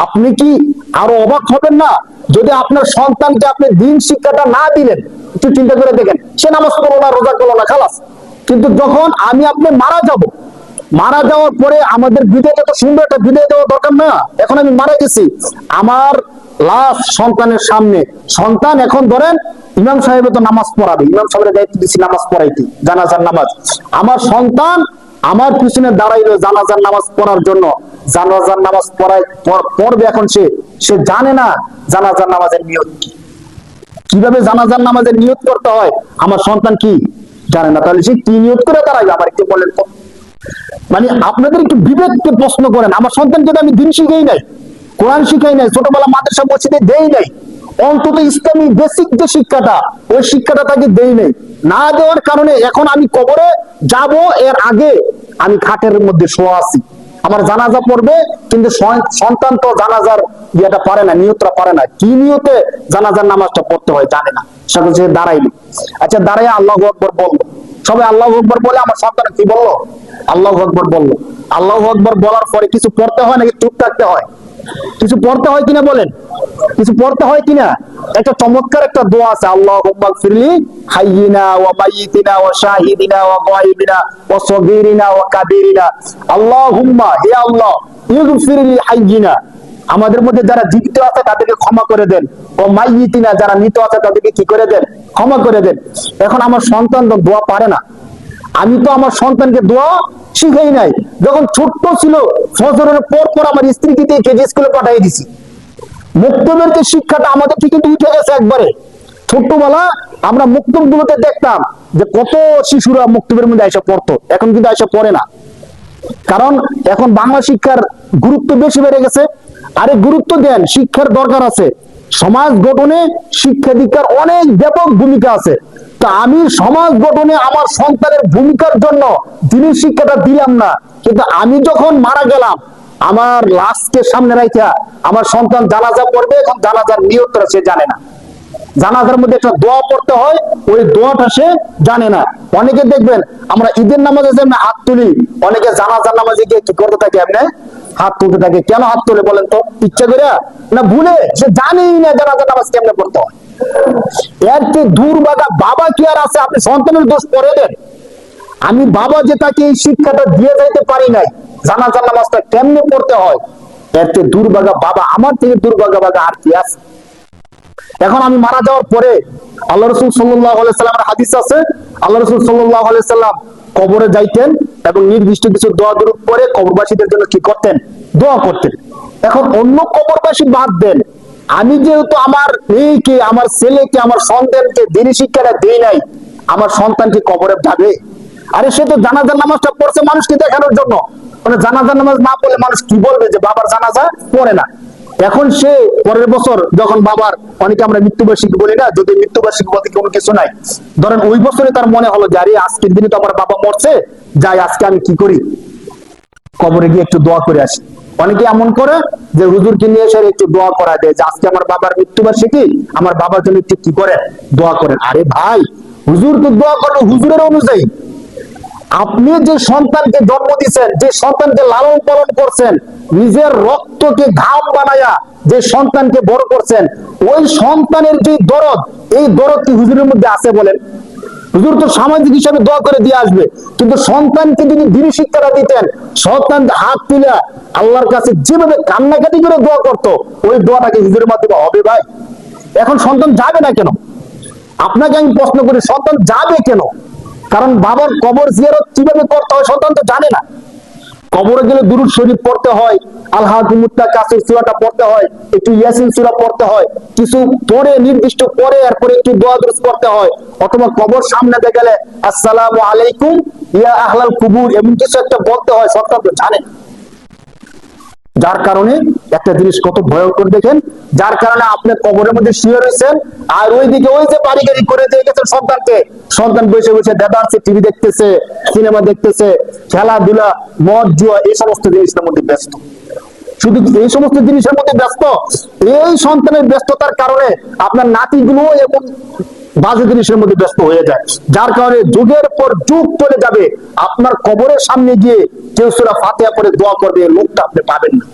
আপনি কি আরো অবাক হবেন না যদি আপনার সন্তানকে আপনি দিন শিক্ষাটা না দিলেন? একটু চিন্তা করে দেখেন, সে নামাজ পড়লো না, রোজা করলো না, খালাস। কিন্তু যখন আমি আপনি মারা যাব, মারা যাওয়ার পরে আমাদের বিদায়টা তো সুন্দর একটা বিদায় দেওয়া দরকার না? এখন আমি মারা গেছি, আমার লাশ সন্তানের সামনে, সন্তান এখন ধরেন ইমাম সাহেব তো নামাজ পড়াবে, ইমাম সাহেবের দায়িত্ব দিচ্ছি নামাজ পড়াইতে, জানাজার নামাজ। আমার সন্তান আমার পিছনে দাঁড়াইলো জানাজার নামাজ পড়ার জন্য, জানাজার নামাজ পড়বে। এখন সে সে জানে না জানাজার নামাজের নিয়ত কি, কিভাবে জানাজার নামাজের নিয়ত করতে হয় আমার সন্তান কি জানে না, তাহলে সে কি নিয়ত করে দাঁড়াইবে? আমার একটু বলেন তো। মানে আপনাদের একটু বিবেককে প্রশ্ন করেন। আমার সন্তানকে তো আমি দিন শিখাই নাই, কোরআন শিখাই নাই, ছোটবেলা মাদ্রাসা মসজিদে দেই নাই, অন্তত ইসলামী বেসিক যে শিক্ষাটা, ওই শিক্ষাটা তাকে দেই নাই। না দেওয়ার কারণে এখন আমি কবরে যাব, এর আগে আমি খাটের মধ্যে শোয়া আছি, আমার জানাজা পড়বে, কিন্তু সন্তান তো জানাজার ইয়েটা পারে না, নিয়তটা পারে না, কি নিয়তে জানাজার নামাজটা পড়তে হয় জানে না। সেখানে সে দাঁড়াইলো, আচ্ছা দাঁড়াইয়া আল্লাহু আকবার বললো, সবাই আল্লাহু আকবার বলে আমার সন্তান কি বললো? আল্লাহু আকবার বললো। আল্লাহু আকবার বলার পরে কিছু পড়তে হয় নাকি চুপ থাকতে হয়? কিছু পড়তে হয় কিনা বলেন? কিছু পড়তে হয় কিনা? একটা চমৎকার একটা দোয়া আছে, আল্লাহুম্মা গফিরলি হাইয়িনা ওয়া মাইয়িতিনা ওয়া শাহিদিনা ওয়া গায়বিনা ওয়া সগীরিনা ওয়া কাবীরিনা। আল্লাহুম্মা, হে আল্লাহ, ইগফিরলি হাইয়িনা, আমাদের মধ্যে যারা জীবিত আছে তাদেরকে ক্ষমা করে দেন, ও মাইয়িতিনা, যারা মৃত আছে তাদেরকে কি করে দেন? ক্ষমা করে দেন। এখন আমার সন্তান তো দোয়া পারে না, আমি তো আমার সন্তানকে দোয়া শিখাই নাই। যখন ছোট্ট ছিল ফজরের পর আমার স্ত্রীকে দিয়ে কেজি স্কুলে পাঠিয়ে দিছি। মুক্তবের যে শিক্ষাটা আমাদের থেকে কিন্তু উঠে গেছে একবারে। ছোট্টবেলা আমরা মুক্তব গুলোতে দেখতাম যে কত শিশুরা মুক্তবের মধ্যে এসে পড়তো, এখন কিন্তু এসে পড়ে না, কারণ এখন বাংলা শিক্ষার গুরুত্ব বেশি বেড়ে গেছে। আরে গুরুত্ব দেন, শিক্ষার দরকার আছে, সমাজ গঠনে শিক্ষা দীক্ষার অনেক ব্যাপক ভূমিকা আছে। তা আমি সমাজ গঠনে আমার সন্তানের ভূমিকার জন্য দিনের শিক্ষাটা দিলাম না, কিন্তু আমি যখন মারা গেলাম আমার লাশকে সামনে রাখা আমার সন্তান জানাজা পড়বে, এখন জানাজার নিয়তটা সে জানে না, জানাজার মধ্যে একটা দোয়া পড়তে হয়, ওই দোয়াটা সে জানে না। অনেকে দেখবেন আমরা ঈদের নামাজে যেমন হাত তুলি, অনেকে জানাজার নামাজে গিয়ে কি করতে থাকে, এমনি হাত তুলতে থাকে। কেন হাত তুলে বলেন তো? ইচ্ছা করে না ভুলে? সে জানেই না জানাজার নামাজ কেমনে পড়তে হয়। এর চেয়ে দুর্ভাগা বাবা কি আর আছে? আপনি সন্তানের দোষ করে দেন। আমি বাবা যে তাকে এই শিক্ষাটা দিয়ে যাইতে পারি নাই জানাজার নামাজটা কেমনে পড়তে হয়, এর চেয়ে দুর্ভাগা বাবা, আমার থেকে দুর্ভাগা বাবা আর কি আছে? এখন আমি মারা যাওয়ার পরে আল্লাহ রাসূল সাল্লাল্লাহু আলাইহি সাল্লামের হাদিস আছে, আল্লাহ রাসূল সাল্লাল্লাহু আলাইহি সাল্লাম কবরে যাইতেন এবং নির্দিষ্ট কিছু দোয়া দরুদ পরে কবরবাসীদের জন্য কি করতেন? দোয়া করতেন। এখন অন্য কবরবাসী বাদ দেন, আমি যেহেতু আমার মেয়েকে, আমার ছেলেকে, আমার সন্তানকে দিনী শিক্ষাটা দেই নাই, আমার সন্তানকে কবরে যাবে? আরে সে তো জানাজার নামাজটা পড়ছে মানুষকে দেখানোর জন্য, মানে জানাজার নামাজ না পড়লে মানুষ কি বলবে যে বাবার জানাজা পড়ে না। এখন সে পরের বছর যখন বাবার, অনেকে আমরা মৃত্যুবার্ষিকী বলি না, যদি মৃত্যুবার্ষিকী বলতে কোনো কিছু নাই, ধরেন ওই বছরে তার মনে হলো যে আরে আজকের দিনে তো আমার বাবা মরছে, যাই আজকে আমি কি করি, কবরে গিয়ে একটু দোয়া করে আসি। অনেকে এমন করে যে হুজুরকে নিয়ে এসে একটু দোয়া করা দেয় যে আজকে আমার বাবার মৃত্যুবার্ষিকী, আমার বাবার জন্য একটু কি করে দোয়া করেন। আরে ভাই, হুজুর তো দোয়া করলো হুজুরের অনুযায়ী। আপনি যে সন্তানকে জন্ম দিচ্ছেন, যে সন্তানকে লালন পালন করছেন, নিজের রক্তকে ঘাম বানায়া যে সন্তানকে বড় করছেন, ওই সন্তানের যে দরদ, এই দরদ কি হুজুরের মধ্যে আছে বলেন? হুজুর তো সামাজিক হিসাবে দোয়া করে দিয়ে আসবে, কিন্তু সন্তানকে যদি দিনী শিক্ষাটা দিতেন, সন্তান হাত তুলে আল্লাহর কাছে যেভাবে কান্নাকাটি করে দোয়া করতো, ওই দোয়াটাকে হুজুরের মাধ্যমে হবে ভাই? এখন সন্তান যাবে না কেন? আপনাকে আমি প্রশ্ন করি, সন্তান যাবে কেন? কারণ বাবার কবর জিয়ারত কিভাবে করতে হয় সন্তান তো জানে না। কবরে গেলে দুরূদ শরীফ পড়তে হয়, আল হাকুমুত তাকাসুর সূরাটা পড়তে হয়, একটু ইয়াসিন সূরা পড়তে হয়, কিছু পড়ে নির্দিষ্ট পড়ে এরপরে একটু দোয়া দুরূদ পড়তে হয়, অথবা কবর সামনে গেলে আসসালামু আলাইকুম ইয়া আহলাল কুবুর এমন কিছু একটা বলতে হয়, সন্তান তো জানে। যার কারণে একটা জিনিস কত ভয়ঙ্কর দেখেন, যার কারণে আপনি কবরের মধ্যে শুয়ে রয়েছেন, আর ওইদিকে ওই যে বাড়িগাড়ি করে দিয়ে গেছেন সন্তানকে, সন্তান বসে বসে দেদারছে, টিভি দেখতেছে, সিনেমা দেখতেছে, খেলাধুলা, মদ জুয়া, এই সমস্ত জিনিসের মধ্যে ব্যস্ত। শুধু এই সমস্ত জিনিসের মধ্যে ব্যস্ত, এই সন্তানের ব্যস্ততার কারণে আপনার নাতিগুলো এবং বাজে জিনিসের মধ্যে ব্যস্ত হয়ে যায়, যার কারণে যুগের পর যুগ চলে যাবে, আপনার কবরের সামনে গিয়ে কেউ সূরা ফাতিহা পড়ে দোয়া করবে, লোকটা আপনি পাবেন না।